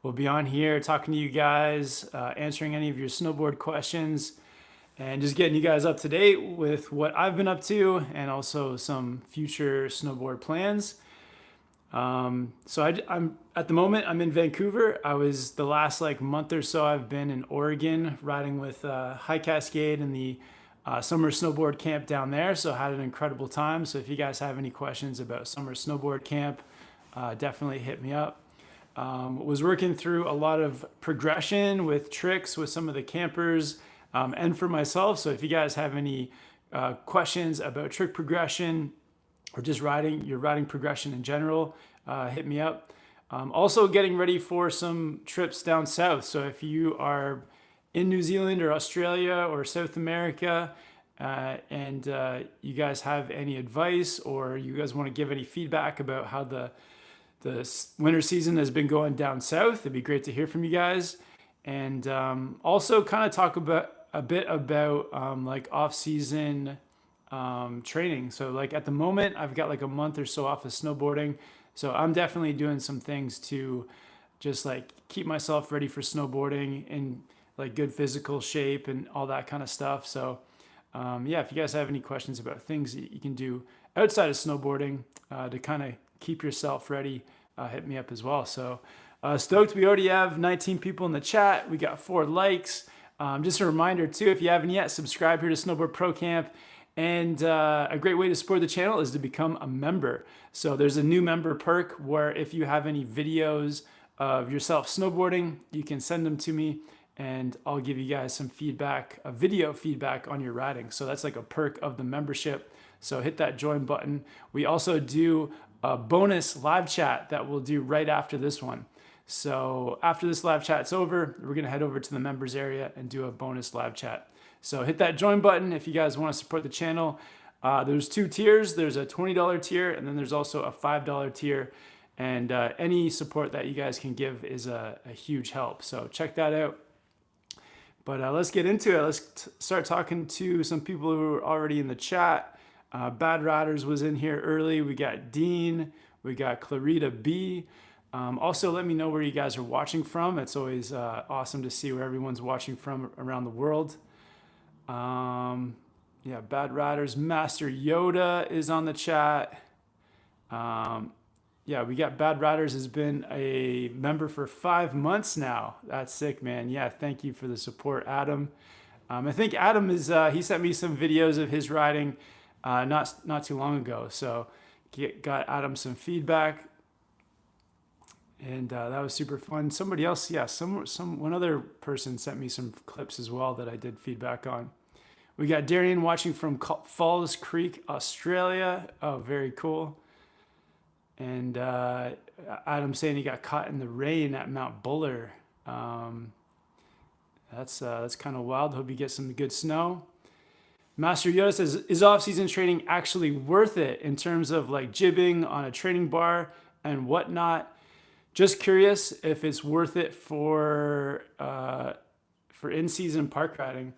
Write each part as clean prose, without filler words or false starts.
We'll be on here talking to you guys, answering any of your snowboard questions, and just getting you guys up to date with what I've been up to and also some future snowboard plans. I'm at the moment I'm in Vancouver. I was the last like month or so I've been in Oregon riding with High Cascade and the summer snowboard camp down there. So I had an incredible time. So if you guys have any questions about summer snowboard camp, definitely hit me up. Was working through a lot of progression with tricks with some of the campers and for myself. So if you guys have any questions about trick progression or just your riding progression in general, hit me up. Also getting ready for some trips down south. So if you are in New Zealand or Australia or South America, and you guys have any advice or you guys want to give any feedback about how the winter season has been going down south, it'd be great to hear from you guys. And also kind of talk about a bit about like off-season training. So like at the moment, I've got like a month or so off of snowboarding. So I'm definitely doing some things to just like keep myself ready for snowboarding in like good physical shape and all that kind of stuff. So yeah, if you guys have any questions about things that you can do outside of snowboarding to kind of keep yourself ready, hit me up as well. So stoked, we already have 19 people in the chat. We got 4 likes. Just a reminder too, if you haven't yet, subscribe here to Snowboard Pro Camp. And a great way to support the channel is to become a member. So there's a new member perk where if you have any videos of yourself snowboarding, you can send them to me and I'll give you guys some feedback, a video feedback on your riding. So that's like a perk of the membership. So hit that join button. We also do a bonus live chat that we'll do right after this one. So after this live chat's over, we're gonna head over to the members area and do a bonus live chat. So hit that join button if you guys want to support the channel. There's 2 tiers. There's a $20 tier and then there's also a $5 tier. And any support that you guys can give is a huge help. So check that out. But let's get into it. Let's start talking to some people who are already in the chat. Bad Riders was in here early. We got Dean. We got Clarita B. Also, let me know where you guys are watching from. It's always awesome to see where everyone's watching from around the world. Yeah, Bad Riders. Master Yoda is on the chat. Yeah, we got Bad Riders has been a member for 5 months now. That's sick, man. Yeah, thank you for the support, Adam. I think Adam is, he sent me some videos of his riding not too long ago. So got Adam some feedback. And that was super fun. Somebody else, yeah, one other person sent me some clips as well that I did feedback on. We got Darian watching from Falls Creek, Australia. Oh, very cool. And Adam saying he got caught in the rain at Mount Buller. That's kind of wild. Hope you get some good snow. Master Yoda says, is off-season training actually worth it in terms of like jibbing on a training bar and whatnot? Just curious if it's worth it for in-season park riding.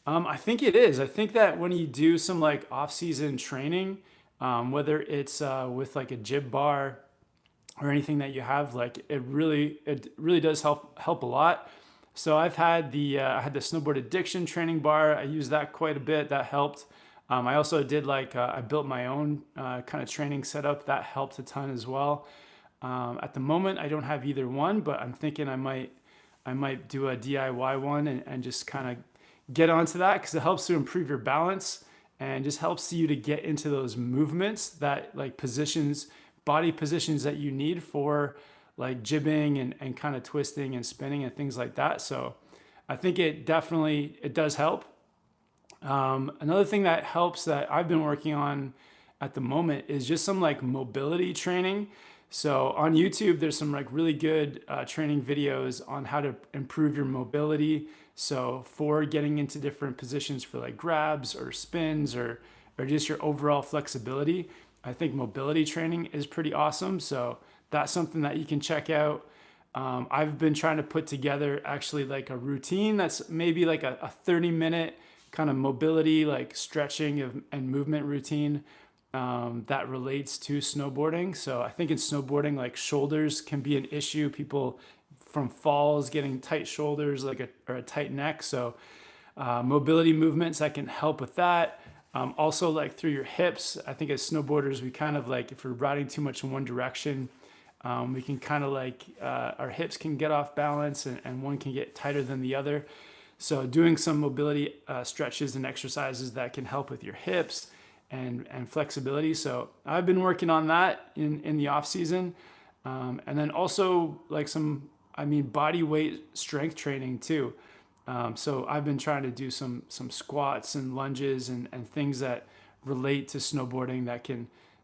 I think it is. I think that when you do some like off-season training, whether it's with like a jib bar or anything that you have, like it really does help a lot. So I've had I had the snowboard addiction training bar. I used that quite a bit. That helped. I also did like I built my own kind of training setup. That helped a ton as well. At the moment, I don't have either one, but I'm thinking I might do a DIY one and just kind of get onto that because it helps to improve your balance and just helps you to get into those movements that like body positions that you need for like jibbing and kind of twisting and spinning and things like that. So I think it does help. Another thing that helps that I've been working on at the moment is just some like mobility training. So on YouTube, there's some like really good training videos on how to improve your mobility. So for getting into different positions for like grabs or spins or just your overall flexibility, I think mobility training is pretty awesome. So that's something that you can check out. I've been trying to put together actually like a routine that's maybe like a 30-minute kind of mobility, like stretching and movement routine that relates to snowboarding. So I think in snowboarding, like shoulders can be an issue. People from falls, getting tight shoulders or a tight neck. So mobility movements that can help with that. Also like through your hips. I think as snowboarders, we kind of like, if we're riding too much in one direction, we can kind of like, our hips can get off balance and one can get tighter than the other. So doing some mobility stretches and exercises that can help with your hips and flexibility. So I've been working on that in the off season. And then also like body weight strength training too. So I've been trying to do some squats and lunges and things that relate to snowboarding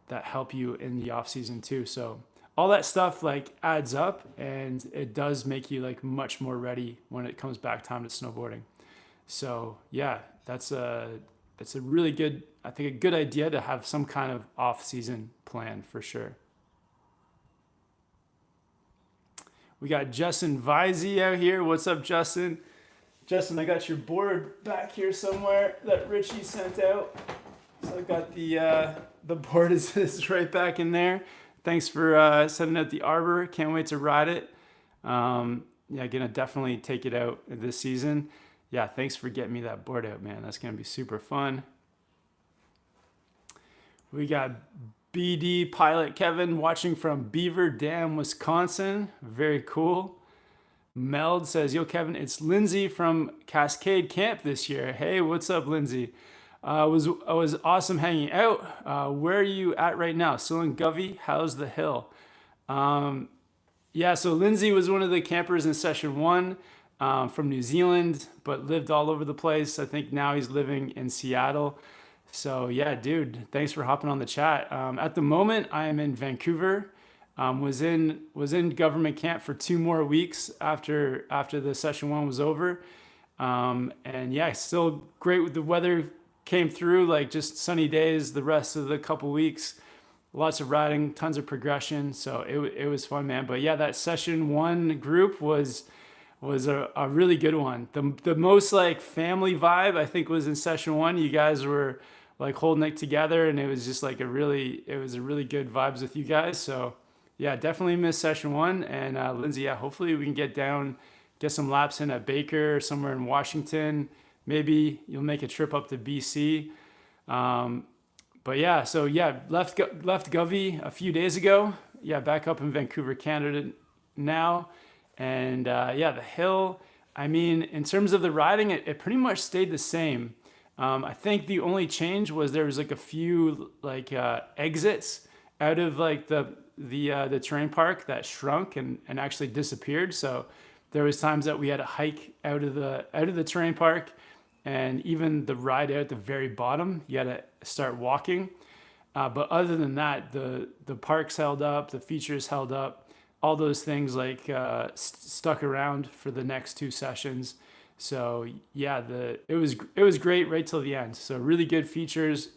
that help you in the off season too. So all that stuff like adds up, and it does make you like much more ready when it comes back time to snowboarding. So yeah, that's a really good, I think a good idea to have some kind of off season plan for sure. We got Justin Visey out here. What's up, Justin? Justin, I got your board back here somewhere that Richie sent out. So I got the board is right back in there. Thanks for sending out the arbor. Can't wait to ride it. Yeah, gonna definitely take it out this season. Yeah, thanks for getting me that board out, man. That's gonna be super fun. We got BD pilot Kevin watching from Beaver Dam, Wisconsin. Very cool. Meld says, yo, Kevin, it's Lindsay from Cascade Camp this year. Hey, what's up, Lindsay? I was awesome hanging out. Where are you at right now? Still in Govey? How's the hill? Yeah, so Lindsay was one of the campers in session one from New Zealand, but lived all over the place. I think now he's living in Seattle. So yeah, dude, thanks for hopping on the chat. At the moment, I am in Vancouver. Was in government camp for 2 more weeks after the session one was over. And yeah, still great with the weather. Came through like just sunny days the rest of the couple weeks. Lots of riding, tons of progression. So it was fun, man. But yeah, that session one group was a really good one. The most like family vibe I think was in session one. You guys were like holding it together, and it was just like a really good vibes with you guys. So yeah, definitely missed session one. And Lindsay, yeah, hopefully we can get some laps in at Baker or somewhere in Washington. Maybe you'll make a trip up to BC. But yeah, so yeah, left Govey a few days ago. Yeah, back up in Vancouver, Canada now. And yeah, the hill, I mean, in terms of the riding, it pretty much stayed the same. I think the only change was there was like a few like exits out of like the terrain park that shrunk and actually disappeared. So there was times that we had to hike out of the terrain park, and even the ride out at the very bottom, you had to start walking. But other than that, the parks held up, the features held up, all those things like stuck around for the next 2 sessions. So yeah, it was great right till the end. So really good features,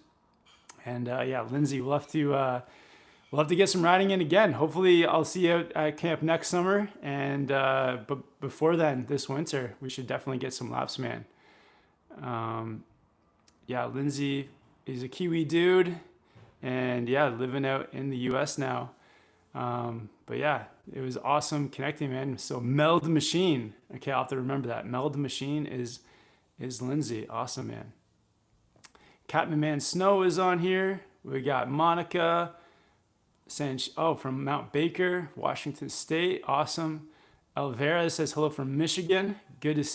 and yeah, Lindsay, we'll have to get some riding in again. Hopefully, I'll see you out at camp next summer, and but before then, this winter, we should definitely get some laps, man. Yeah, Lindsay is a Kiwi dude, and yeah, living out in the US now. But yeah, it was awesome connecting, man. So Meld Machine. Okay, I'll have to remember that. Meld Machine is Lindsay. Awesome, man. Catman Man Snow is on here. We got Monica from Mount Baker, Washington State. Awesome. Elvera says hello from Michigan. Good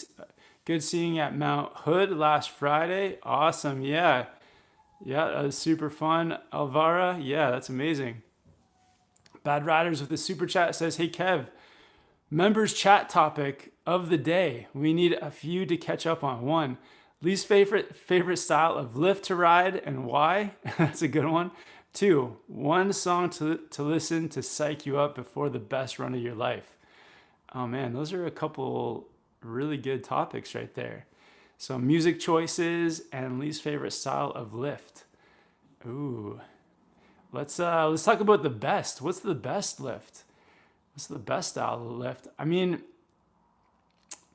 seeing you at Mount Hood last Friday. Awesome. Yeah. Yeah, that was super fun. Elvira, yeah, that's amazing. Bad Riders with the super chat says, hey Kev, members chat topic of the day. We need a few to catch up on. 1, least favorite style of lift to ride and why? That's a good one. 2, one song to listen to psych you up before the best run of your life. Oh man, those are a couple really good topics right there. So music choices and least favorite style of lift. Ooh. Let's talk about the best. What's the best lift? What's the best style of lift? I mean,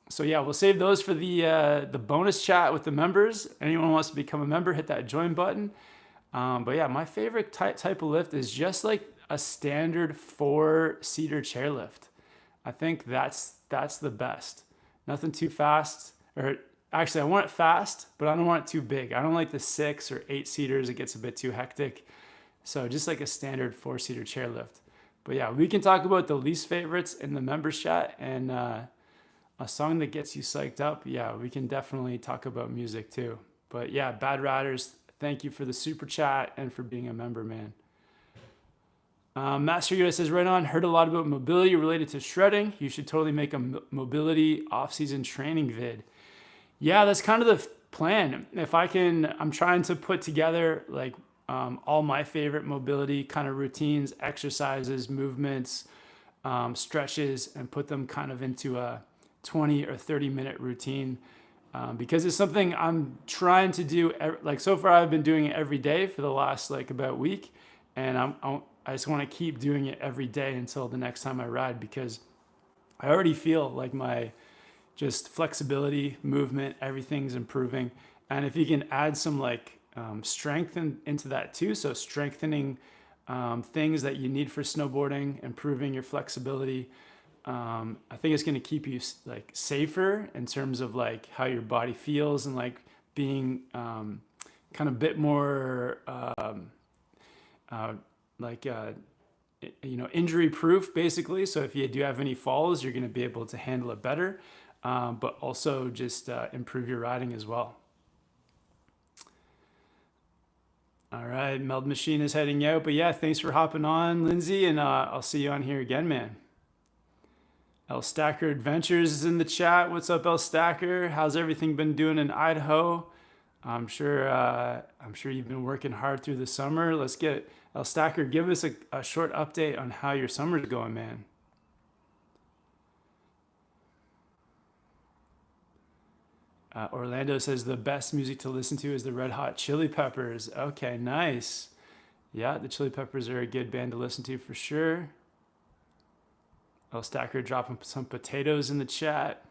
so yeah, we'll save those for the bonus chat with the members. Anyone who wants to become a member, hit that join button. But yeah, my favorite type of lift is just like a standard 4-seater chairlift. I think that's the best. Nothing too fast, or actually I want it fast, but I don't want it too big. I don't like the 6 or 8 seaters. It gets a bit too hectic. So just like a standard 4-seater chairlift. But yeah, we can talk about the least favorites in the members chat, and a song that gets you psyched up. Yeah, we can definitely talk about music too. But yeah, Bad Riders, thank you for the super chat and for being a member, man. Master Yoda says, right on, heard a lot about mobility related to shredding. You should totally make a mobility off-season training vid. Yeah, that's kind of the plan. If I can, I'm trying to put together like all my favorite mobility kind of routines, exercises, movements, stretches, and put them kind of into a 20 or 30-minute routine. Because it's something I'm trying to do. Like so far, I've been doing it every day for the last like about week, and I just want to keep doing it every day until the next time I ride, because I already feel like my just flexibility, movement, everything's improving. And if you can add some like strength into that too, so strengthening things that you need for snowboarding, improving your flexibility, I think it's going to keep you like safer in terms of like how your body feels, and like being kind of a bit more like injury proof basically. So if you do have any falls, you're going to be able to handle it better, but also just improve your riding as well. All right, Meld Machine is heading out, but yeah, thanks for hopping on, Lindsay, and I'll see you on here again, man. El Stacker Adventures is in the chat. What's up, El Stacker? How's everything been doing in Idaho? I'm sure you've been working hard through the summer. Let's get El Stacker. Give us a short update on how your summer's going, man. Orlando says the best music to listen to is the Red Hot Chili Peppers. Okay, nice. Yeah, the Chili Peppers are a good band to listen to for sure. El Stacker dropping some potatoes in the chat.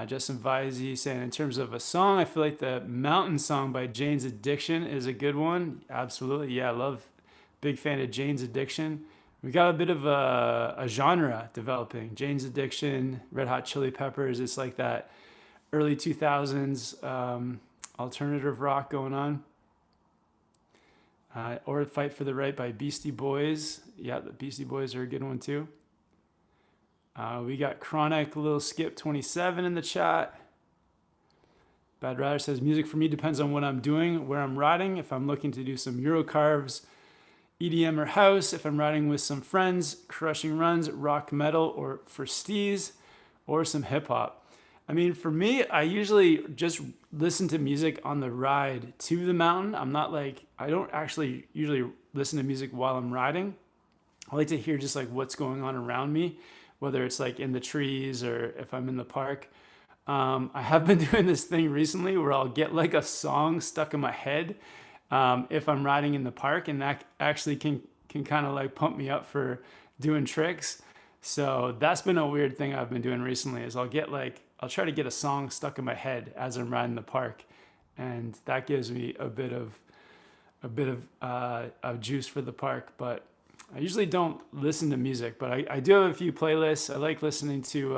Justin Visey saying, in terms of a song, I feel like the Mountain Song by Jane's Addiction is a good one. Absolutely. Yeah, I love, big fan of Jane's Addiction. We got a bit of a genre developing. Jane's Addiction, Red Hot Chili Peppers. It's like that early 2000s alternative rock going on. Or Fight for the Right by Beastie Boys. Yeah, the Beastie Boys are a good one too. We got Chronic Little Skip 27 in the chat. Bad Rider says, music for me depends on what I'm doing, where I'm riding. If I'm looking to do some Euro carves, EDM or house, if I'm riding with some friends, crushing runs, rock metal, or for steez, or some hip hop. I mean, for me, I usually just listen to music on the ride to the mountain. I don't actually usually listen to music while I'm riding. I like to hear just like what's going on around me, whether it's like in the trees or if I'm in the park. I have been doing this thing recently where I'll get like a song stuck in my head if I'm riding in the park, and that actually can kind of like pump me up for doing tricks. So that's been a weird thing I've been doing recently, is I'll try to get a song stuck in my head as I'm riding the park, and that gives me a bit of juice for the park. But I usually don't listen to music, but I do have a few playlists. I like listening to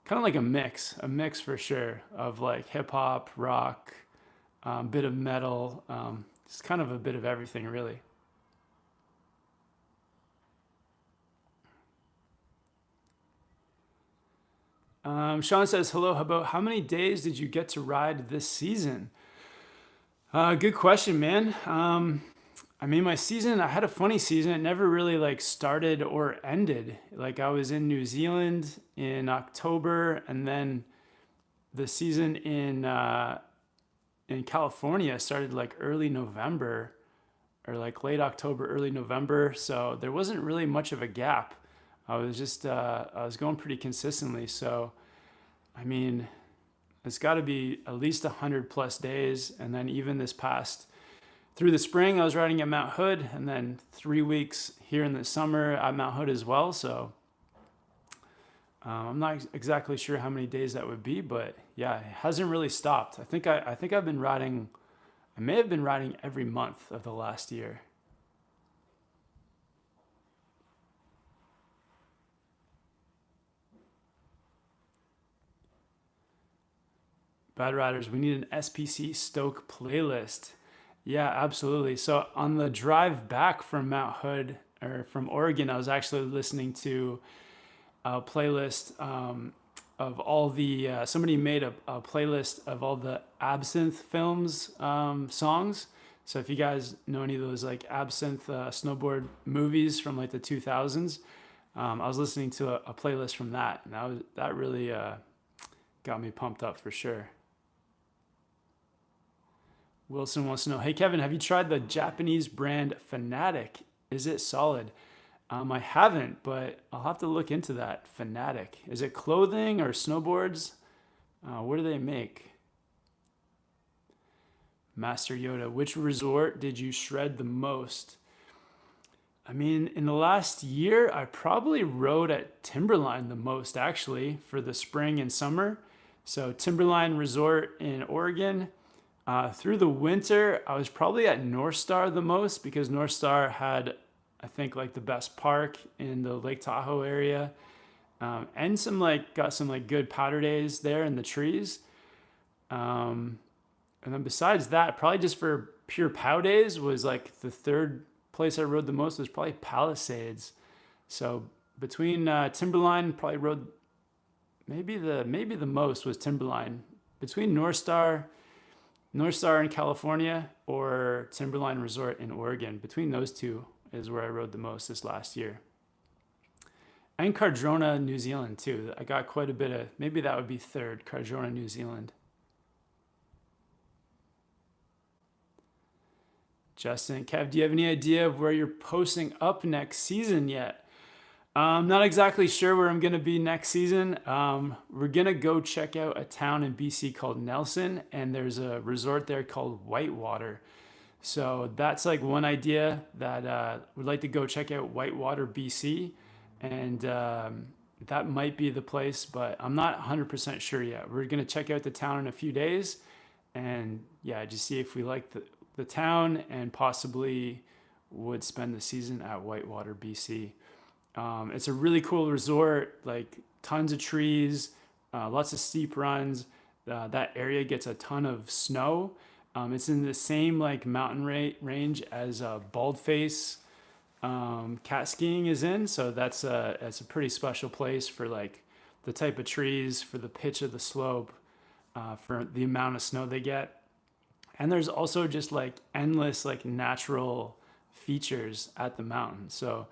kind of like a mix for sure of like hip hop, rock, bit of metal. It's kind of a bit of everything, really. Sean says, hello, about how many days did you get to ride this season? Good question, man. I mean, my season, I had a funny season. It never really like started or ended. Like I was in New Zealand in October, and then the season in California started like early November, or like late October, early November. So there wasn't really much of a gap. I was going pretty consistently. So, I mean, it's got to be at least 100+ days. And then even through the spring, I was riding at Mount Hood, and then 3 weeks here in the summer at Mount Hood as well. So I'm not exactly sure how many days that would be, but yeah, it hasn't really stopped. I think I've been riding, I may have been riding every month of the last year. Bad Riders, we need an SPC Stoke playlist. Yeah, absolutely. So on the drive back from Mount Hood or from Oregon, I was actually listening to a playlist of all the, somebody made a playlist of all the Absinthe Films songs. So if you guys know any of those like Absinthe snowboard movies from like the 2000s, I was listening to a playlist from that, and that really got me pumped up for sure. Wilson wants to know, hey Kevin, have you tried the Japanese brand Fanatic? Is it solid? I haven't, but I'll have to look into that. Fanatic. Is it clothing or snowboards? What do they make? Master Yoda, which resort did you shred the most? I mean, in the last year, I probably rode at Timberline the most actually for the spring and summer. So Timberline Resort in Oregon. Through the winter, I was probably at North Star the most because North Star had, I think, like the best park in the Lake Tahoe area, and got some like good powder days there in the trees. And then besides that, probably just for pure pow days was like the third place I rode the most was probably Palisades. So between Timberline, probably rode maybe the most was Timberline. Between North Star in California or Timberline Resort in Oregon, between those two is where I rode the most this last year. And Cardrona, New Zealand too. I got quite a bit of, maybe that would be third, Cardrona, New Zealand. Justin, Kev, do you have any idea of where you're posting up next season yet? I'm not exactly sure where I'm going to be next season. We're going to go check out a town in BC called Nelson, and there's a resort there called Whitewater. So that's like one idea that we'd like to go check out Whitewater, BC, and that might be the place, but I'm not 100% sure yet. We're going to check out the town in a few days, and yeah, just see if we like the town and possibly would spend the season at Whitewater, BC. It's a really cool resort, like tons of trees, lots of steep runs. That area gets a ton of snow. It's in the same like mountain range as Baldface cat skiing is in. So it's a pretty special place for like the type of trees, for the pitch of the slope, for the amount of snow they get. And there's also just like endless like natural features at the mountain. So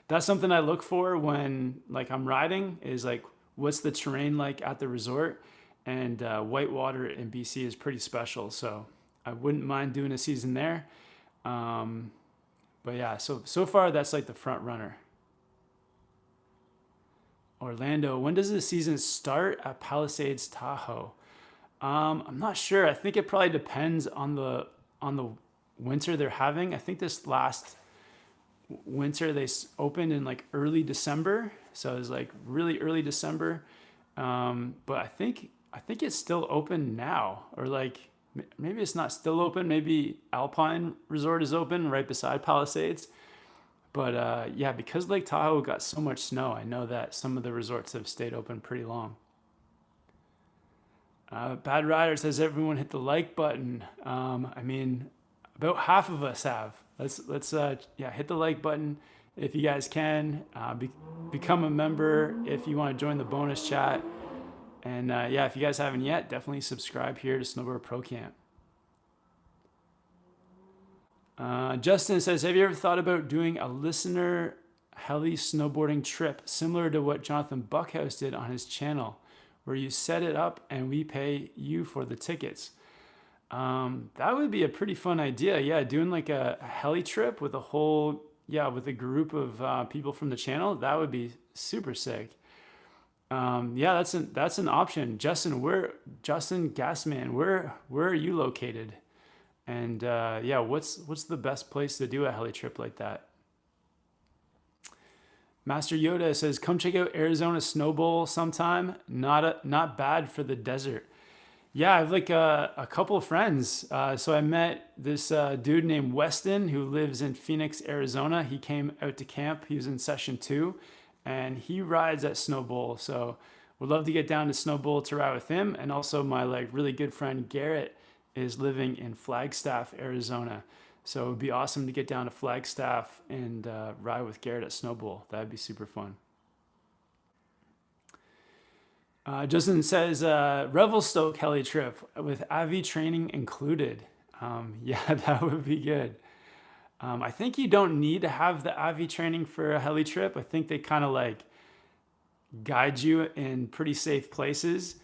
that's something I look for when like I'm riding is like, what's the terrain like at the resort? And Whitewater in BC is pretty special. So I wouldn't mind doing a season there. But yeah, so far that's like the front runner. Orlando, when does the season start at Palisades Tahoe? I'm not sure. I think it probably depends on the winter they're having. I think this last winter they opened in like early December, so it was like really early December. But I think it's still open now, or like maybe it's not still open. Maybe Alpine Resort is open right beside Palisades. But yeah, because Lake Tahoe got so much snow, I know that some of the resorts have stayed open pretty long. Bad Rider says everyone hit the like button. I mean, about half of us have. Let's hit the like button if you guys can. Become a member if you want to join the bonus chat. And yeah, if you guys haven't yet, definitely subscribe here to Snowboard Pro Camp. Justin says, have you ever thought about doing a listener heli snowboarding trip similar to what Jonathan Buckhouse did on his channel, where you set it up and we pay you for the tickets? That would be a pretty fun idea. Yeah, doing like a heli trip with with a group of people from the channel. That would be super sick. Yeah, that's an option. Justin Gassman, where are you located? And yeah, what's the best place to do a heli trip like that? Master Yoda says, come check out Arizona Snow Bowl sometime. Not bad for the desert. Yeah, I have like a couple of friends. So I met this dude named Weston who lives in Phoenix, Arizona. He came out to camp. He was in session 2, and he rides at Snow Bowl. So would love to get down to Snowboard to ride with him. And also my like really good friend Garrett is living in Flagstaff, Arizona. So it would be awesome to get down to Flagstaff and ride with Garrett at Snowboard. That'd be super fun. Justin says, Revelstoke heli trip with AV training included. Yeah, that would be good. I think you don't need to have the AV training for a heli trip. I think they kind of like guide you in pretty safe places.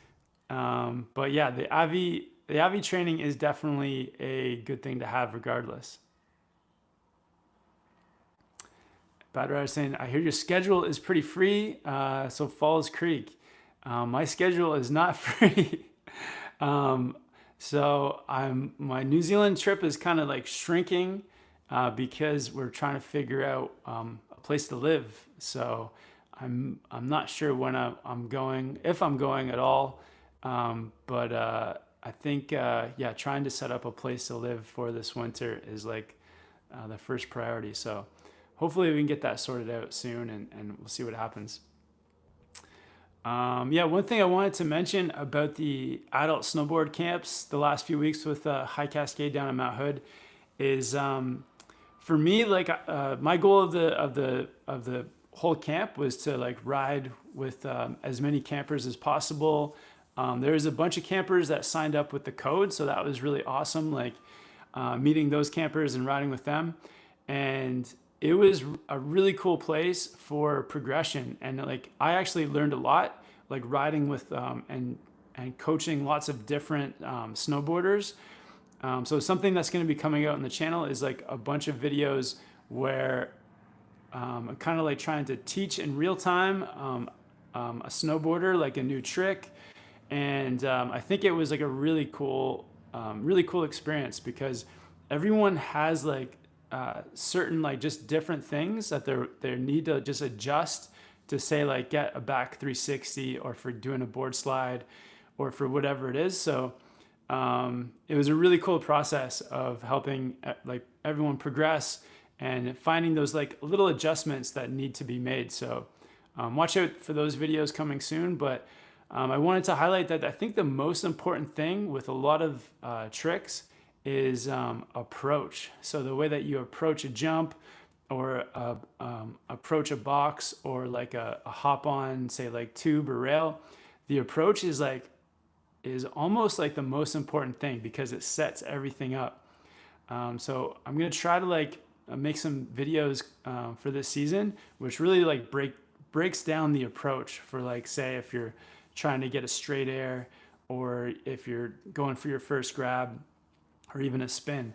But yeah, the AV training is definitely a good thing to have regardless. Bad Rider saying, I hear your schedule is pretty free, so Falls Creek. My schedule is not free. So my New Zealand trip is kind of like shrinking because we're trying to figure out a place to live. So I'm not sure when I'm going, if I'm going at all. But I think yeah, trying to set up a place to live for this winter is like the first priority. So hopefully we can get that sorted out soon, and we'll see what happens. Yeah, one thing I wanted to mention about the adult snowboard camps the last few weeks with High Cascade down in Mount Hood is for me, like my goal of the whole camp was to like ride with as many campers as possible. There was a bunch of campers that signed up with the code, so that was really awesome. Like meeting those campers and riding with them, and it was a really cool place for progression. And like I actually learned a lot, like riding with and coaching lots of different snowboarders. So something that's going to be coming out on the channel is like a bunch of videos where I'm kind of like trying to teach in real time a snowboarder like a new trick. And I think it was like a really cool experience because everyone has like certain like just different things that they need to just adjust to say like get a back 360 or for doing a board slide or for whatever it is. So it was a really cool process of helping like everyone progress and finding those like little adjustments that need to be made. So watch out for those videos coming soon. But I wanted to highlight that I think the most important thing with a lot of tricks is approach. So the way that you approach a jump or approach a box or like a hop on, say like tube or rail, the approach is almost like the most important thing because it sets everything up. So I'm gonna try to like make some videos for this season, which really like breaks down the approach for like, say if you're trying to get a straight air or if you're going for your first grab or even a spin.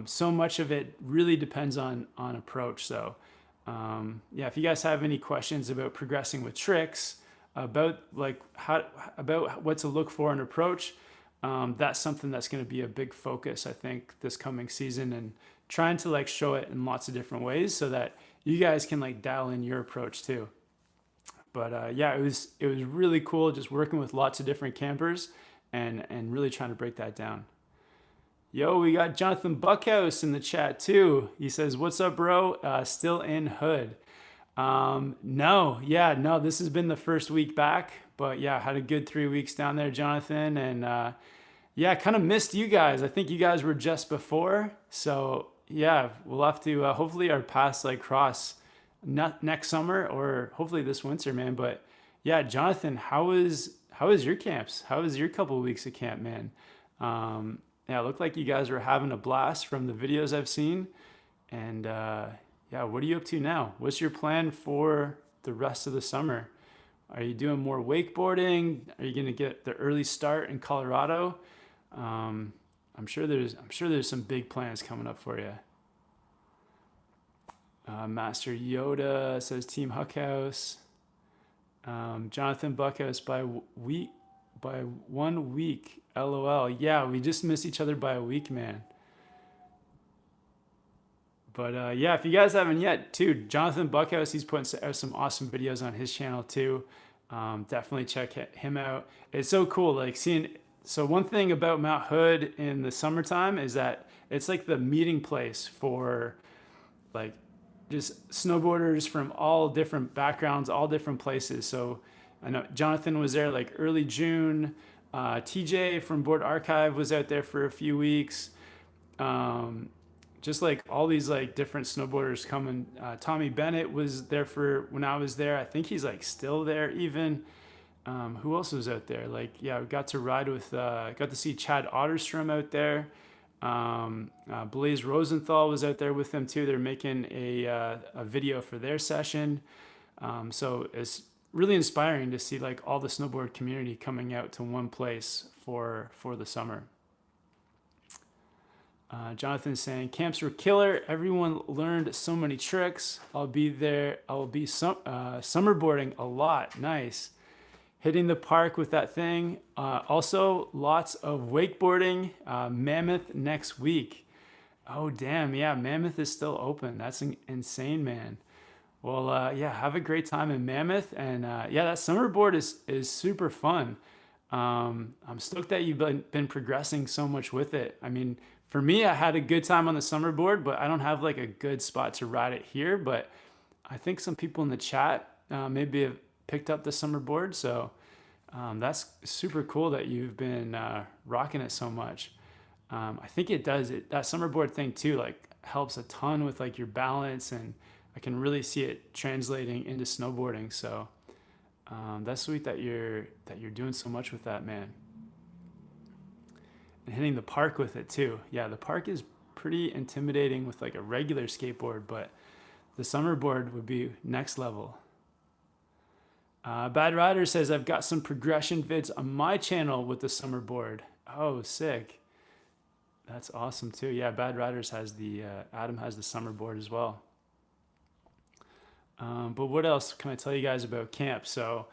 So much of it really depends on approach. So yeah, if you guys have any questions about progressing with tricks, about like about what to look for in approach, that's something that's going to be a big focus, I think, this coming season, and trying to like show it in lots of different ways so that you guys can like dial in your approach too. But yeah, it was really cool just working with lots of different campers and really trying to break that down. Yo, we got Jonathan Buckhouse in the chat too. He says, "What's up, bro? Still in Hood?" No, this has been the first week back, but yeah, had a good 3 weeks down there, Jonathan, and yeah, kind of missed you guys. I think you guys were just before, so yeah, we'll have to hopefully our paths like cross next summer or hopefully this winter, man. But yeah, Jonathan, how was your camps? How was your couple of weeks of camp, man? Yeah, it looked like you guys were having a blast from the videos I've seen. And yeah, what are you up to now? What's your plan for the rest of the summer? Are you doing more wakeboarding? Are you going to get the early start in Colorado? I'm sure there's some big plans coming up for you. Master Yoda says Team Huckhouse. Jonathan Buckhouse by 1 week. LOL. Yeah, we just missed each other by a week, man. But yeah, if you guys haven't yet, too, Jonathan Buckhouse, he's putting out some awesome videos on his channel too. Definitely check him out. It's so cool, like seeing. So one thing about Mount Hood in the summertime is that it's like the meeting place for like just snowboarders from all different backgrounds, all different places. So I know Jonathan was there like early June. TJ from Board Archive was out there for a few weeks. Um, just like all these like different snowboarders coming. Tommy Bennett was there for when I was there. I think he's like still there even. Who else was out there? Like, yeah, we got to ride with, got to see Chad Otterstrom out there. Blaze Rosenthal was out there with them too. They're making a video for their session. So it's really inspiring to see like all the snowboard community coming out to one place for the summer. Jonathan's saying camps were killer. Everyone learned so many tricks. I'll be there. I will be summerboarding a lot. Nice. Hitting the park with that thing. Also, lots of wakeboarding. Mammoth next week. Oh, damn. Yeah, Mammoth is still open. That's insane, man. Well, yeah, have a great time in Mammoth. And yeah, that summerboard is super fun. I'm stoked that you've been progressing so much with it. I mean, for me, I had a good time on the summerboard, but I don't have like a good spot to ride it here. But I think some people in the chat maybe have picked up the summerboard. So that's super cool that you've been rocking it so much. I think it does it. That summerboard thing too, like helps a ton with like your balance, and I can really see it translating into snowboarding. So that's sweet that you're doing so much with that, man. And hitting the park with it too. Yeah, the park is pretty intimidating with like a regular skateboard, but the summerboard would be next level. Bad Rider says, I've got some progression vids on my channel with the summerboard. Oh, sick. That's awesome too. Yeah, Bad Riders has Adam has the summerboard as well. But what else can I tell you guys about camp? So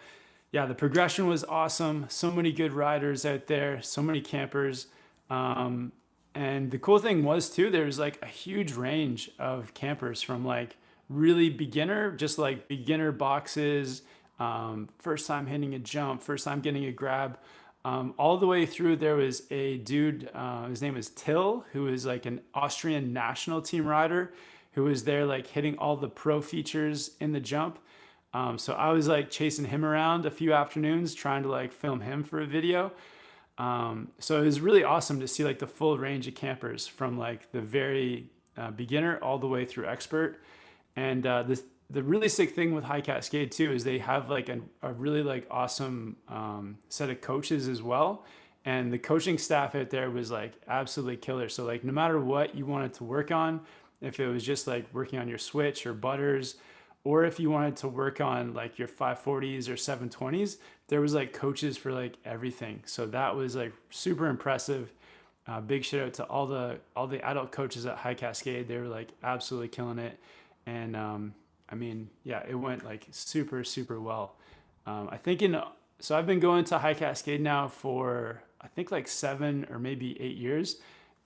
yeah, the progression was awesome. So many good riders out there, so many campers. And the cool thing was too, there's like a huge range of campers from like really beginner, just like beginner boxes, first time hitting a jump, first time getting a grab, all the way through. There was a dude, his name is Till, who is like an Austrian national team rider who was there like hitting all the pro features in the jump. So I was like chasing him around a few afternoons trying to like film him for a video. So it was really awesome to see like the full range of campers from like the very beginner all the way through expert. And the really sick thing with High Cascade too is they have like a really like awesome set of coaches as well. And the coaching staff out there was like absolutely killer. So like no matter what you wanted to work on, if it was just like working on your switch or butters, or if you wanted to work on like your 540s or 720s, there was like coaches for like everything. So that was like super impressive. Big shout out to all the adult coaches at High Cascade. They were like absolutely killing it. And I mean, yeah, it went like super, super well. I think so I've been going to High Cascade now for I think like 7 or maybe 8 years.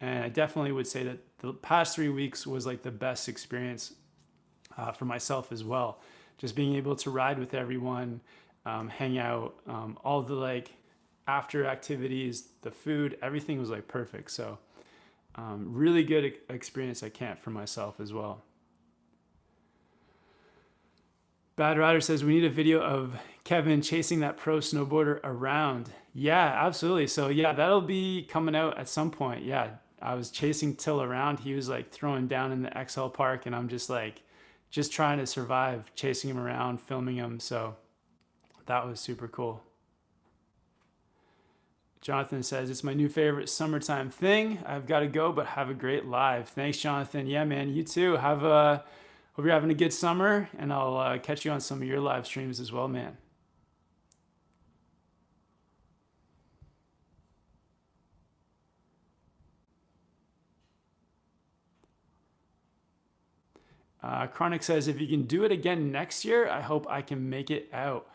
And I definitely would say that the past 3 weeks was like the best experience for myself as well. Just being able to ride with everyone, hang out, all the like after activities, the food, everything was like perfect. So really good experience at camp for myself as well. Bad Rider says we need a video of Kevin chasing that pro snowboarder around. Yeah, absolutely. So yeah, that'll be coming out at some point. Yeah, I was chasing Till around. He was like throwing down in the XL Park, and I'm just like, just trying to survive, chasing him around, filming him. So that was super cool. Jonathan says, it's my new favorite summertime thing. I've got to go, but have a great live. Thanks, Jonathan. Yeah, man, you too. Hope you're having a good summer, and I'll catch you on some of your live streams as well, man. Chronic says, if you can do it again next year, I hope I can make it out.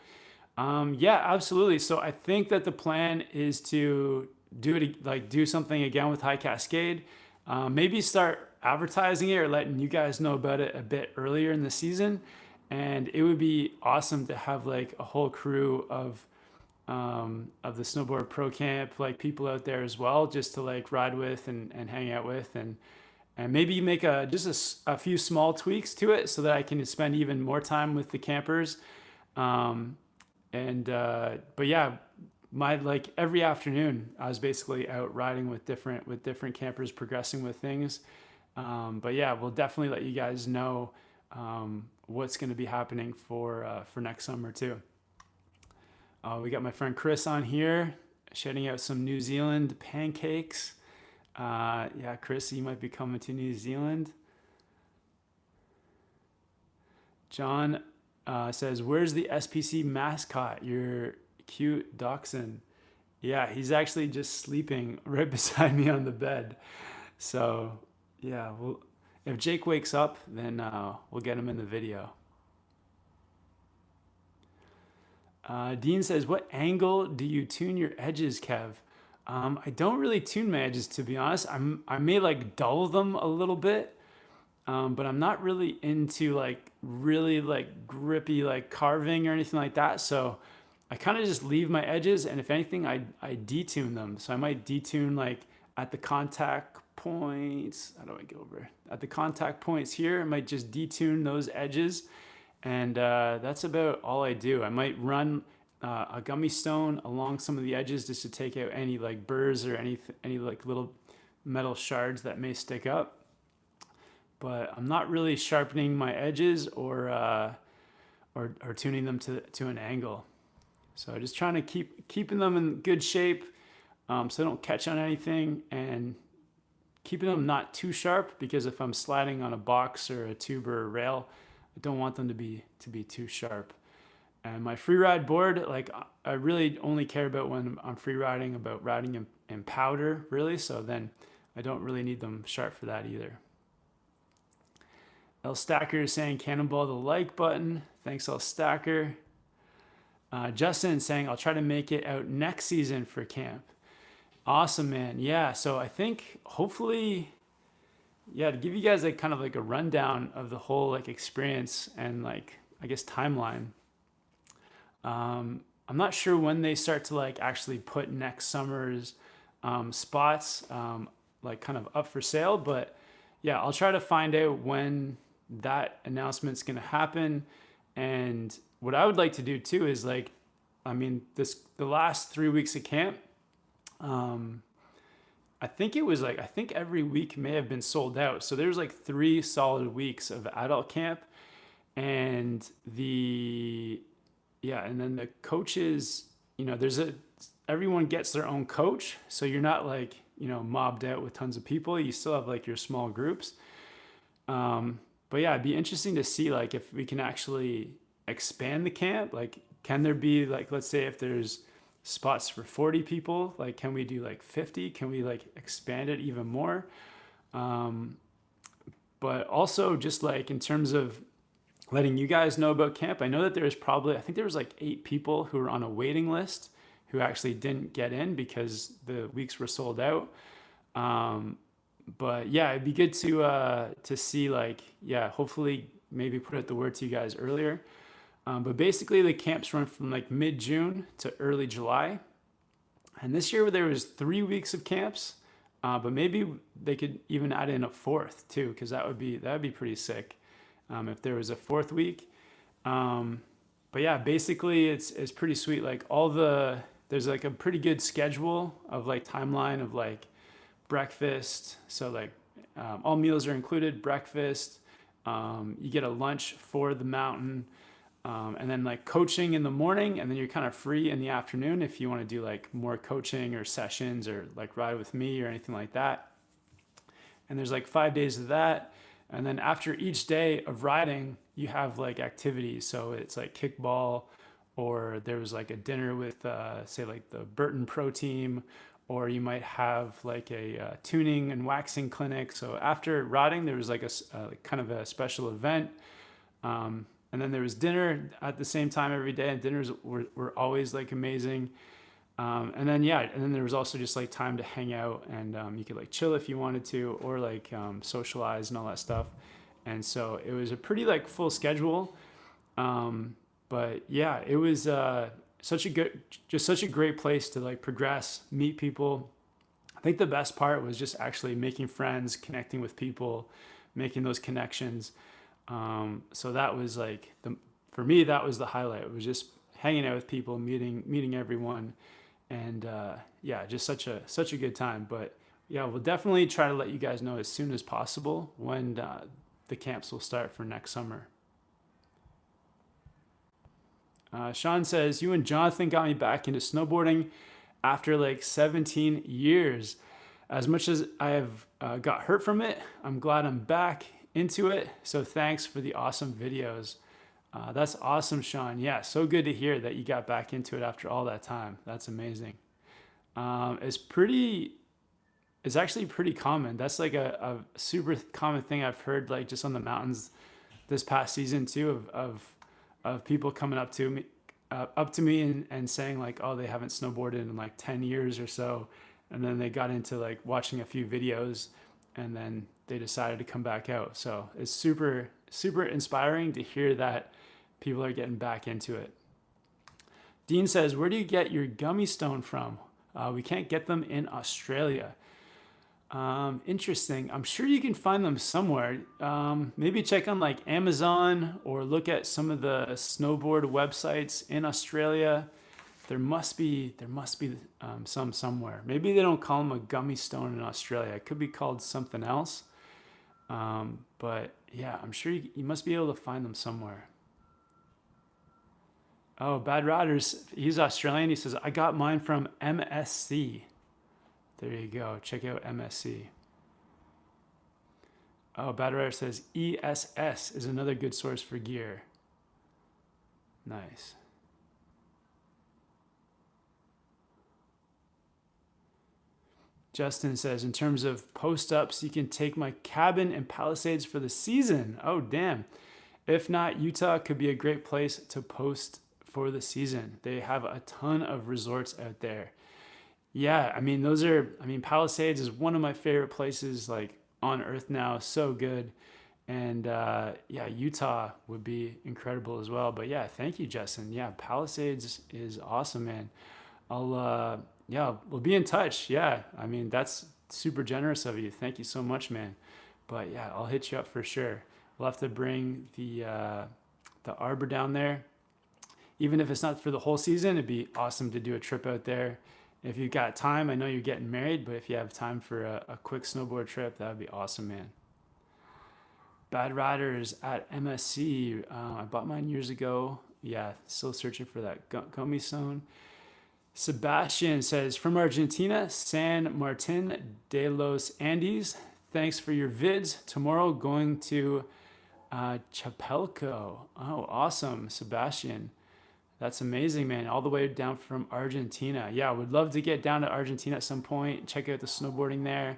Yeah, absolutely. So I think that the plan is to do something again with High Cascade. Maybe start advertising it or letting you guys know about it a bit earlier in the season. And it would be awesome to have like a whole crew of the Snowboard Pro Camp, like people out there as well, just to like ride with and hang out with, and maybe make just a few small tweaks to it so that I can spend even more time with the campers. And but yeah, my like every afternoon I was basically out riding with different campers, progressing with things. But yeah, we'll definitely let you guys know what's going to be happening for next summer too. We got my friend Chris on here, shouting out some New Zealand pancakes. Yeah, Chris, you might be coming to New Zealand. John says, "Where's the SPC mascot? Your cute dachshund." Yeah, he's actually just sleeping right beside me on the bed. So yeah, if Jake wakes up, then we'll get him in the video. Dean says, "What angle do you tune your edges, Kev?" I don't really tune my edges, to be honest. I may like dull them a little bit, but I'm not really into like really like grippy like carving or anything like that. So I kind of just leave my edges, and if anything, I detune them. So I might detune like at the contact points. How do I go over? At the contact points here, I might just detune those edges, and that's about all I do. I might run a gummy stone along some of the edges just to take out any like burrs or any like little metal shards that may stick up. But I'm not really sharpening my edges or tuning them to an angle. So just trying to keeping them in good shape, so they don't catch on anything, and keeping them not too sharp, because if I'm sliding on a box or a tube or a rail, I don't want them to be too sharp. And my free ride board, like I really only care about when I'm free riding, about riding in powder, really. So then I don't really need them sharp for that either. L Stacker is saying cannonball the like button. Thanks, L Stacker. Justin saying I'll try to make it out next season for camp. Awesome, man. Yeah, so I think hopefully, yeah, to give you guys like kind of like a rundown of the whole like experience and like I guess timeline. I'm not sure when they start to like actually put next summer's spots like kind of up for sale, but yeah, I'll try to find out when that announcement's going to happen. And what I would like to do too is like, I mean, the last 3 weeks of camp, I think every week may have been sold out. So there's like 3 solid weeks of adult camp, and and then the coaches, everyone gets their own coach. So you're not like, mobbed out with tons of people. You still have like your small groups. But yeah, it'd be interesting to see like if we can actually expand the camp. Like, can there be like, let's say if there's spots for 40 people, like can we do like 50? Can we like expand it even more? But also just like in terms of letting you guys know about camp, I know that I think there was like 8 people who were on a waiting list who actually didn't get in because the weeks were sold out. But yeah, it'd be good to see like, yeah, hopefully maybe put out the word to you guys earlier. But basically the camps run from like mid-June to early July. And this year there was 3 weeks of camps, but maybe they could even add in a 4th too, because that would be pretty sick if there was a 4th week. But yeah, basically it's pretty sweet. Like there's like a pretty good schedule of like timeline of like breakfast. So like all meals are included, breakfast. You get a lunch for the mountain. And then like coaching in the morning, and then you're kind of free in the afternoon if you want to do like more coaching or sessions or like ride with me or anything like that. And there's like 5 days of that. And then after each day of riding, you have like activities. So it's like kickball, or there was like a dinner with say like the Burton Pro Team, or you might have like a tuning and waxing clinic. So after riding, there was like a kind of a special event. And then there was dinner at the same time every day, and dinners were always like amazing. And then there was also just like time to hang out, and you could like chill if you wanted to, or like socialize and all that stuff. And so it was a pretty like full schedule. But yeah, it was such a great place to like progress, meet people. I think the best part was just actually making friends, connecting with people, making those connections. So that was like for me, that was the highlight. It was just hanging out with people, meeting everyone, and yeah, just such a good time. But yeah, we'll definitely try to let you guys know as soon as possible when the camps will start for next summer. Sean says, you and Jonathan got me back into snowboarding after like 17 years. As much as I have got hurt from it, I'm glad I'm back into it. So thanks for the awesome videos. That's awesome, Sean. Yeah, so good to hear that you got back into it after all that time. That's amazing. It's actually pretty common. That's like a super common thing I've heard, like just on the mountains this past season too, of people coming up to me and saying like, oh, they haven't snowboarded in like 10 years or so, and then they got into like watching a few videos, and then they decided to come back out. So it's super inspiring to hear that people are getting back into it. Dean says, where do you get your gummy stone from? We can't get them in Australia. Interesting. I'm sure you can find them somewhere. Maybe check on like Amazon or look at some of the snowboard websites in Australia. There must be some somewhere. Maybe they don't call them a gummy stone in Australia. It could be called something else. But yeah, I'm sure you must be able to find them somewhere. Oh, Bad Riders, he's Australian. He says, I got mine from MSC. There you go. Check out MSC. Oh, Bad Rider says ESS is another good source for gear. Nice. Justin says, in terms of post-ups, you can take my cabin and Palisades for the season. Oh, damn. If not, Utah could be a great place to post for the season. They have a ton of resorts out there. Yeah, I mean, Palisades is one of my favorite places like on earth now. So good. And yeah, Utah would be incredible as well. But yeah, thank you, Justin. Yeah, Palisades is awesome, man. Yeah, we'll be in touch. Yeah, I mean, that's super generous of you. Thank you so much, man. But yeah, I'll hit you up for sure. We'll have to bring the arbor down there. Even if it's not for the whole season, it'd be awesome to do a trip out there. If you've got time, I know you're getting married, but if you have time for a quick snowboard trip, that would be awesome, man. Bad Riders at MSC. I bought mine years ago. Yeah, still searching for that gummy stone. Sebastian says, from Argentina, San Martin de los Andes. Thanks for your vids. Tomorrow going to Chapelco. Oh, awesome, Sebastian. That's amazing, man. All the way down from Argentina. Yeah, I would love to get down to Argentina at some point. Check out the snowboarding there.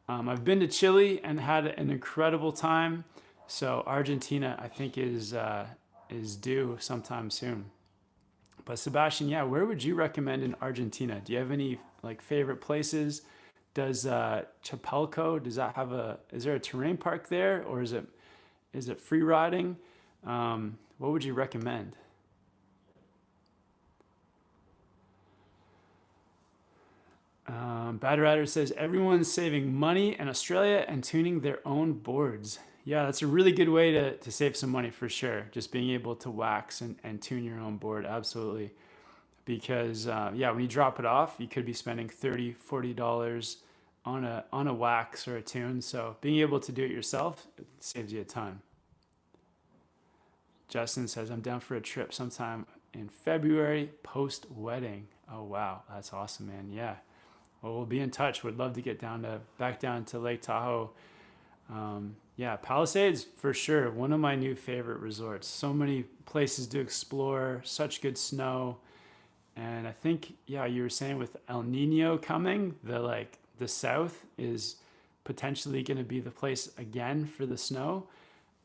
I've been to Chile and had an incredible time. So Argentina, I think, is due sometime soon. But Sebastian, yeah, where would you recommend in Argentina? Do you have any like favorite places? Does Chapelco, is there a terrain park there, or is it free riding? What would you recommend? Bad Rider says, everyone's saving money in Australia and tuning their own boards. Yeah, that's a really good way to save some money for sure. Just being able to wax and tune your own board. Absolutely. Because, yeah, when you drop it off, you could be spending $30, $40 on a wax or a tune. So being able to do it yourself, it saves you a ton. Justin says, I'm down for a trip sometime in February post-wedding. Oh, wow. That's awesome, man. Yeah. Well, we'll be in touch. Would love to get back down to Lake Tahoe. Yeah, Palisades for sure. One of my new favorite resorts. So many places to explore, such good snow. And I think, yeah, you were saying with El Nino coming, the south is potentially going to be the place again for the snow.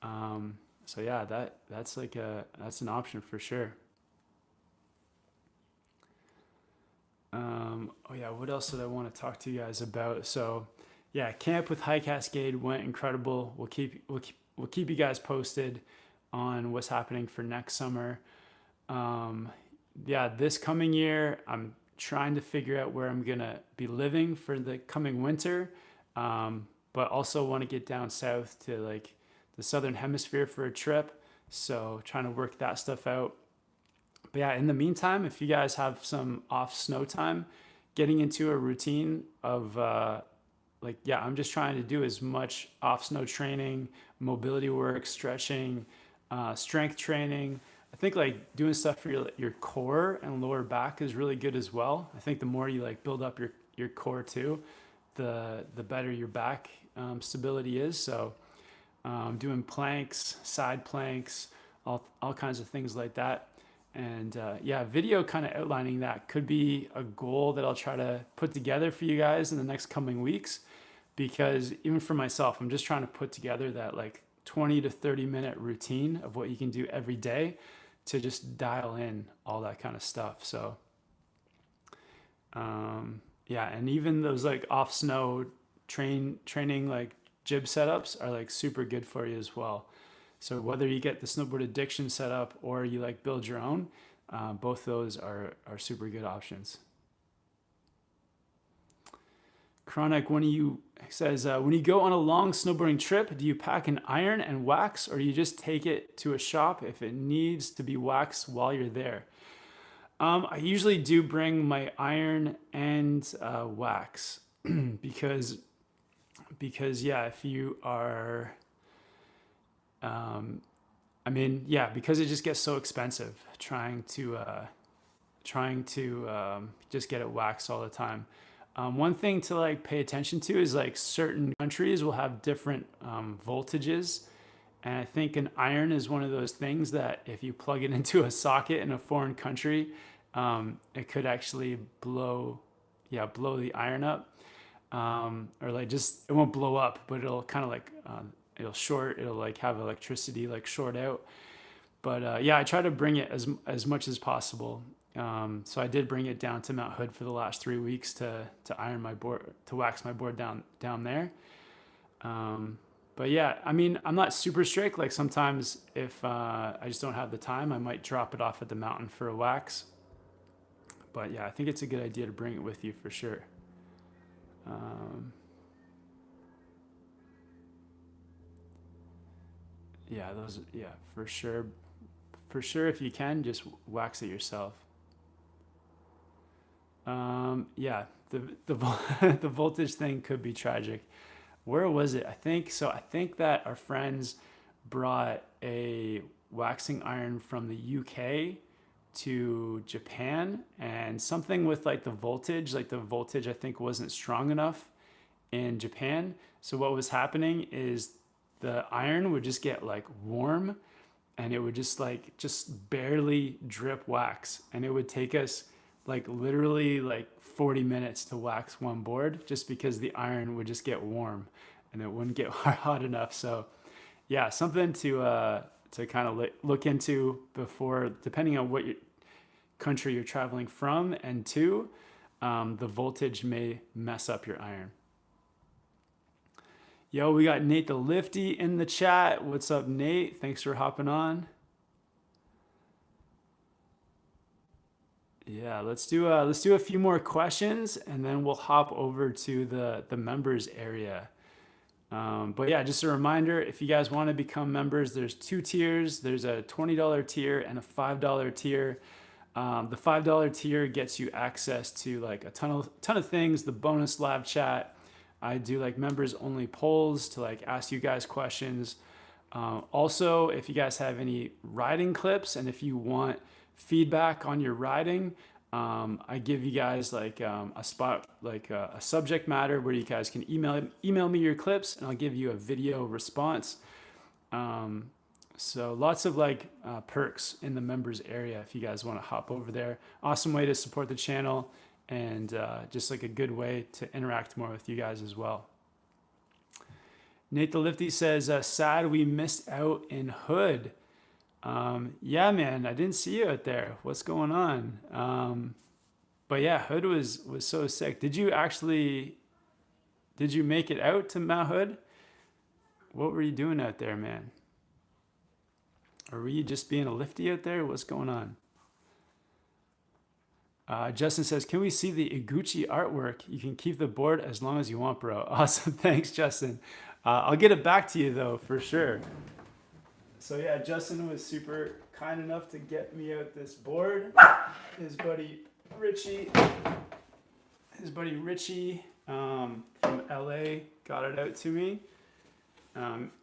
So yeah, that's an option for sure. Oh yeah, what else did I want to talk to you guys about? So yeah, camp with High Cascade went incredible. We'll keep you guys posted on what's happening for next summer. Yeah, this coming year, I'm trying to figure out where I'm gonna be living for the coming winter, but also want to get down south to like the southern hemisphere for a trip. So trying to work that stuff out. But yeah, in the meantime, if you guys have some off snow time, getting into a routine of yeah, I'm just trying to do as much off snow training, mobility work, stretching, strength training. I think like doing stuff for your core and lower back is really good as well. I think the more you like build up your core too, the better your back stability is. So doing planks, side planks, all kinds of things like that. And yeah, video kind of outlining that could be a goal that I'll try to put together for you guys in the next coming weeks. Because even for myself, I'm just trying to put together that like 20 to 30-minute routine of what you can do every day to just dial in all that kind of stuff. So yeah, and even those like off snow training like jib setups are like super good for you as well. So whether you get the snowboard addiction set up or you like build your own, both those are super good options. Chronic, when you says when you go on a long snowboarding trip, do you pack an iron and wax, or do you just take it to a shop if it needs to be waxed while you're there? I usually do bring my iron and wax because yeah, if you are I mean, yeah, because it just gets so expensive trying to just get it waxed all the time. One thing to like pay attention to is like certain countries will have different voltages, and I think an iron is one of those things that if you plug it into a socket in a foreign country, it could actually blow the iron up, or like just it won't blow up, but it'll kind of like it'll like have electricity like short out. But yeah, I try to bring it as much as possible. So I did bring it down to Mount Hood for the last 3 weeks to iron my board, to wax my board down there. But yeah, I mean, I'm not super strict. Like sometimes if I just don't have the time, I might drop it off at the mountain for a wax. But yeah, I think it's a good idea to bring it with you for sure. Yeah, for sure. For sure, if you can, just wax it yourself. Yeah, the the voltage thing could be tragic. Where was it? I think so. I think that our friends brought a waxing iron from the UK to Japan, and something with like the voltage I think wasn't strong enough in Japan. So what was happening is the iron would just get like warm, and it would just barely drip wax, and it would take us like literally like 40 minutes to wax one board just because the iron would just get warm and it wouldn't get hot enough. So yeah, something to kind of look into before, depending on what country you're traveling from and to, the voltage may mess up your iron. Yo, we got Nate the Lifty in the chat. What's up, Nate? Thanks for hopping on. Yeah, let's do a few more questions and then we'll hop over to the members area. But yeah, just a reminder, if you guys want to become members, there's 2 tiers. There's a $20 tier and a $5 tier. The $5 tier gets you access to like a ton of things. The bonus live chat. I do like members only polls to like ask you guys questions. Also, if you guys have any riding clips and if you want feedback on your riding, I give you guys like a spot, like a subject matter where you guys can email me your clips and I'll give you a video response. So lots of like perks in the members area if you guys want to hop over there. Awesome way to support the channel, and just like a good way to interact more with you guys as well. Nate the Lifty says, sad we missed out in Hood. Yeah, man, I didn't see you out there. What's going on? But yeah, Hood was so sick. Did you make it out to Mount Hood? What were you doing out there, man? Or were you just being a lifty out there? What's going on? Justin says, can we see the Iguchi artwork? You can keep the board as long as you want, bro. Awesome. Thanks, Justin. I'll get it back to you, though, for sure. So, yeah, Justin was super kind enough to get me out this board. His buddy Richie from LA got it out to me.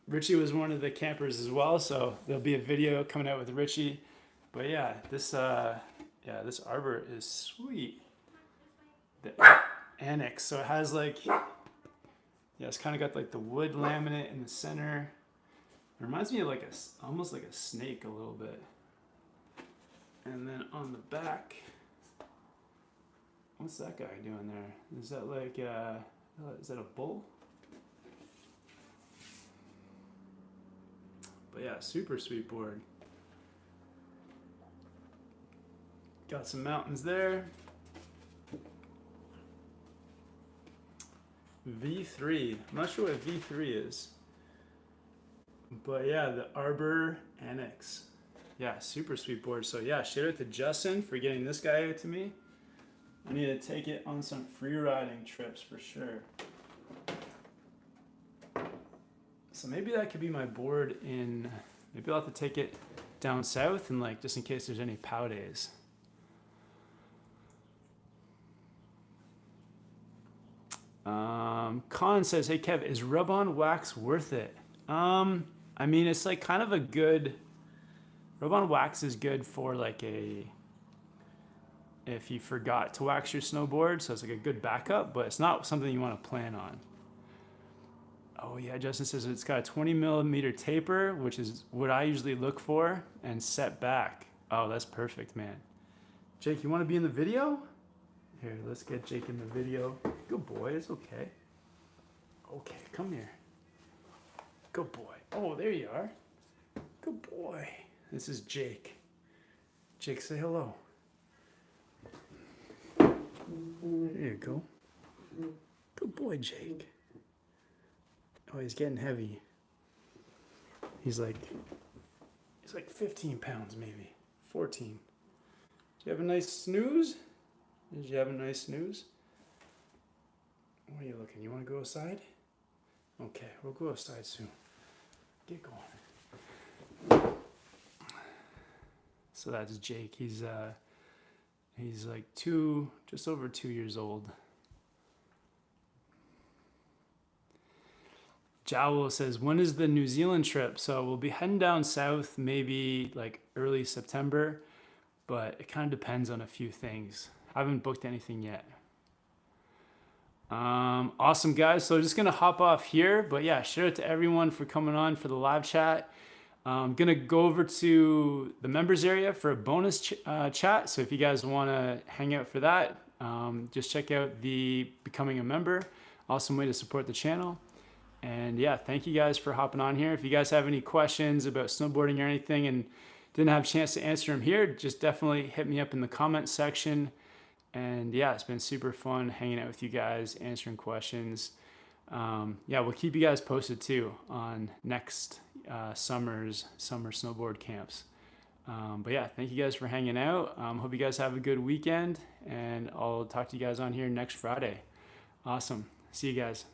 Richie was one of the campers as well, so there'll be a video coming out with Richie. But yeah, this arbor is sweet. The annex, so it has like, it's kind of got like the wood laminate in the center. It reminds me of like almost like a snake a little bit. And then on the back, what's that guy doing there? Is that like is that a bull? But yeah, super sweet board. Got some mountains there. V3. I'm not sure what V3 is. But yeah, the Arbor Annex. Yeah, super sweet board. So yeah, shout out to Justin for getting this guy out to me. I need to take it on some free riding trips for sure. So maybe that could be my board in, maybe I'll have to take it down south and like, just in case there's any POW days. Colin says, hey Kev, is rub-on wax worth it? I mean, it's like kind of a good, rub-on wax is good for like if you forgot to wax your snowboard, so it's like a good backup, but it's not something you want to plan on. Oh yeah, Justin says it's got a 20 millimeter taper, which is what I usually look for, and set back. Oh, that's perfect, man. Jake, you want to be in the video? Here, let's get Jake in the video. Good boy, it's okay. Okay, come here. Good boy. Oh, there you are. Good boy. This is Jake. Jake, say hello. There you go. Good boy, Jake. Oh, he's getting heavy. He's like 15 pounds maybe. 14. Did you have a nice snooze? Did you have a nice snooze? What are you looking? You want to go outside? Okay, we'll go outside soon. Get going. So that's Jake. He's like just over 2 years old. Jowl says, when is the New Zealand trip? So we'll be heading down south maybe like early September, but it kind of depends on a few things. I haven't booked anything yet. Awesome guys. So just gonna hop off here, but yeah, shout out to everyone for coming on for the live chat. I'm gonna go over to the members area for a bonus chat. So if you guys want to hang out for that, just check out the Becoming a Member. Awesome way to support the channel. And yeah, thank you guys for hopping on here. If you guys have any questions about snowboarding or anything and didn't have a chance to answer them here, just definitely hit me up in the comment section. And yeah, it's been super fun hanging out with you guys, answering questions. Yeah, we'll keep you guys posted too on next summer snowboard camps. But yeah, thank you guys for hanging out. Hope you guys have a good weekend, and I'll talk to you guys on here next Friday. Awesome. See you guys.